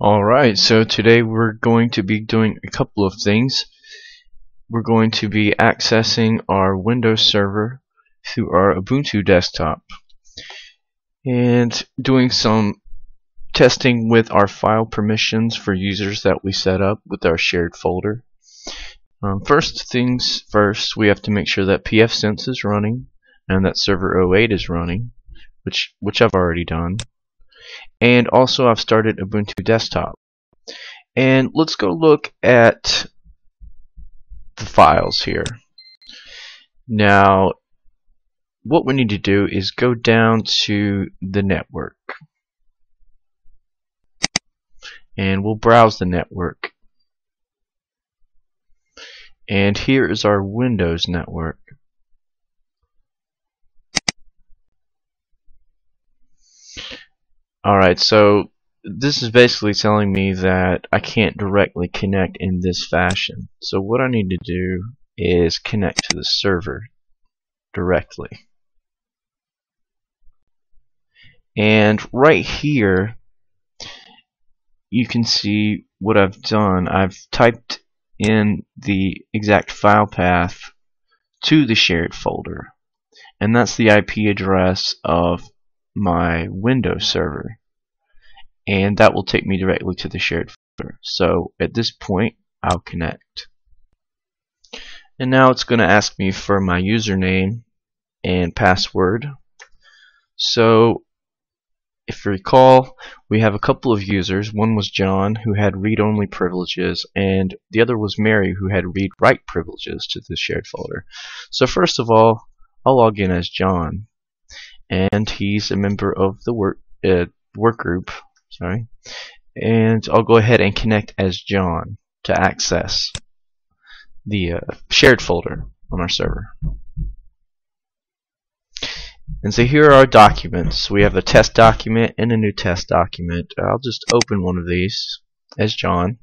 Alright, so today we're going to be doing a couple of things. We're going to be accessing our Windows server through our Ubuntu desktop and doing some testing with our file permissions for users that we set up with our shared folder. First things first, we have to make sure that pfSense is running and that server 08 is running, which I've already done. And also I've started Ubuntu desktop. And let's go look at the files here. Now what we need to do is go down to the network and we'll browse the network. And here is our Windows network. Alright, so this is basically telling me that I can't directly connect in this fashion. So what I need to do is connect to the server directly. And right here you can see what I've done. I've typed in the exact file path to the shared folder, and that's the IP address of my Windows server, and that will take me directly to the shared folder. So at this point I'll connect, and now it's going to ask me for my username and password. So if you recall, we have a couple of users. One was John, who had read-only privileges, and the other was Mary, who had read-write privileges to the shared folder. So first of all, I'll log in as John, and he's a member of the work group. Sorry, and I'll go ahead and connect as John to access the shared folder on our server. And so here are our documents. We have a test document and a new test document. I'll just open one of these as John.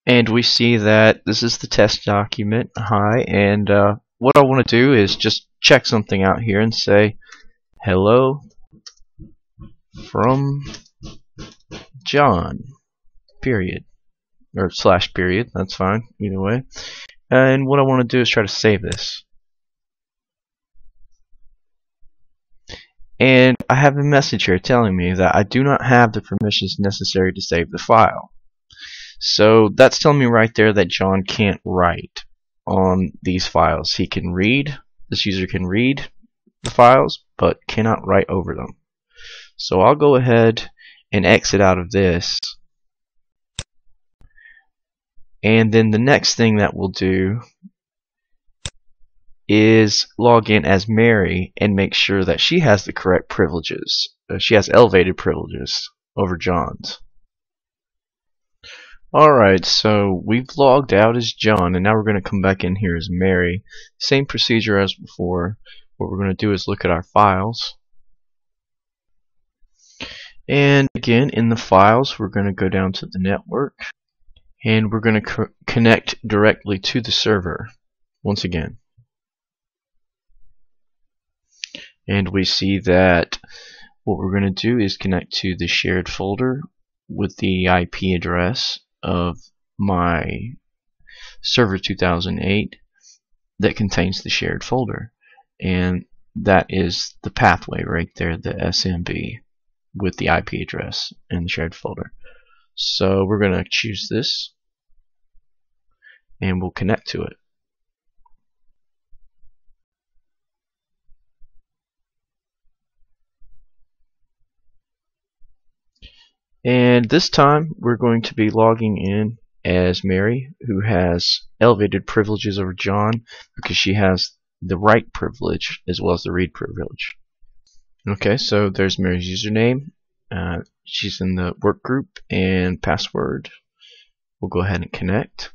And we see that this is the test document. Hi, and what I want to do is just check something out here and say hello from John, period, or slash period, that's fine, either way. And what I want to do is try to save this. And I have a message here telling me that I do not have the permissions necessary to save the file. So that's telling me right there that John can't write on these files. He can read, this user can read the files, but cannot write over them. So I'll go ahead and exit out of this. And then the next thing that we'll do is log in as Mary and make sure that she has the correct privileges. She has elevated privileges over John's. Alright, so we've logged out as John, and now we're going to come back in here as Mary. Same procedure as before. What we're going to do is look at our files. And again, in the files, we're going to go down to the network. And we're going to connect directly to the server once again. And we see that what we're going to do is connect to the shared folder with the IP address of my server 2008 that contains the shared folder. And that is the pathway right there, the SMB, with the IP address in the shared folder. So we're going to choose this and we'll connect to it. And this time we're going to be logging in as Mary, who has elevated privileges over John because she has the write privilege as well as the read privilege. Okay, so there's Mary's username. She's in the work group, and password. We'll go ahead and connect.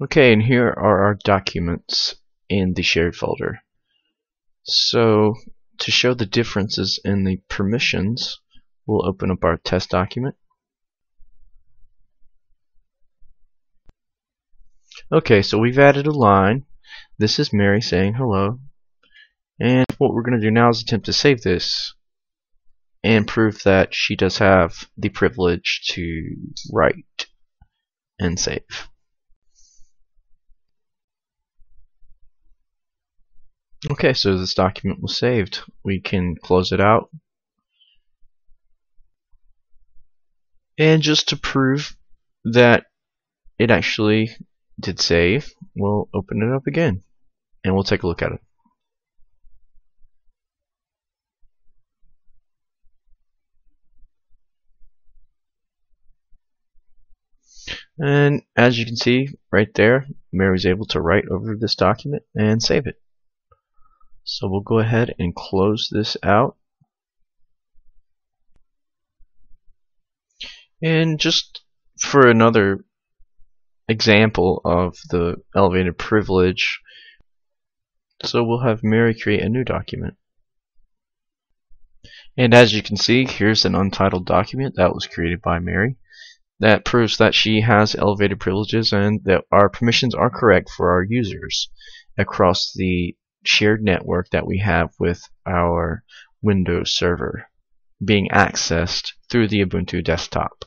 Okay, and here are our documents in the shared folder. So to show the differences in the permissions, we'll open up our test document. Okay, so we've added a line this is Mary saying hello. And what we're going to do now is attempt to save this and prove that she does have the privilege to write and save. Okay, so this document was saved. We can close it out. And just to prove that it actually did save, we'll open it up again and we'll take a look at it. And as you can see right there, Mary was able to write over this document and save it. So we'll go ahead and close this out. And just for another example of the elevated privilege, so we'll have Mary create a new document. And as you can see, here's an untitled document that was created by Mary that proves that she has elevated privileges and that our permissions are correct for our users across the shared network that we have with our Windows server being accessed through the Ubuntu desktop.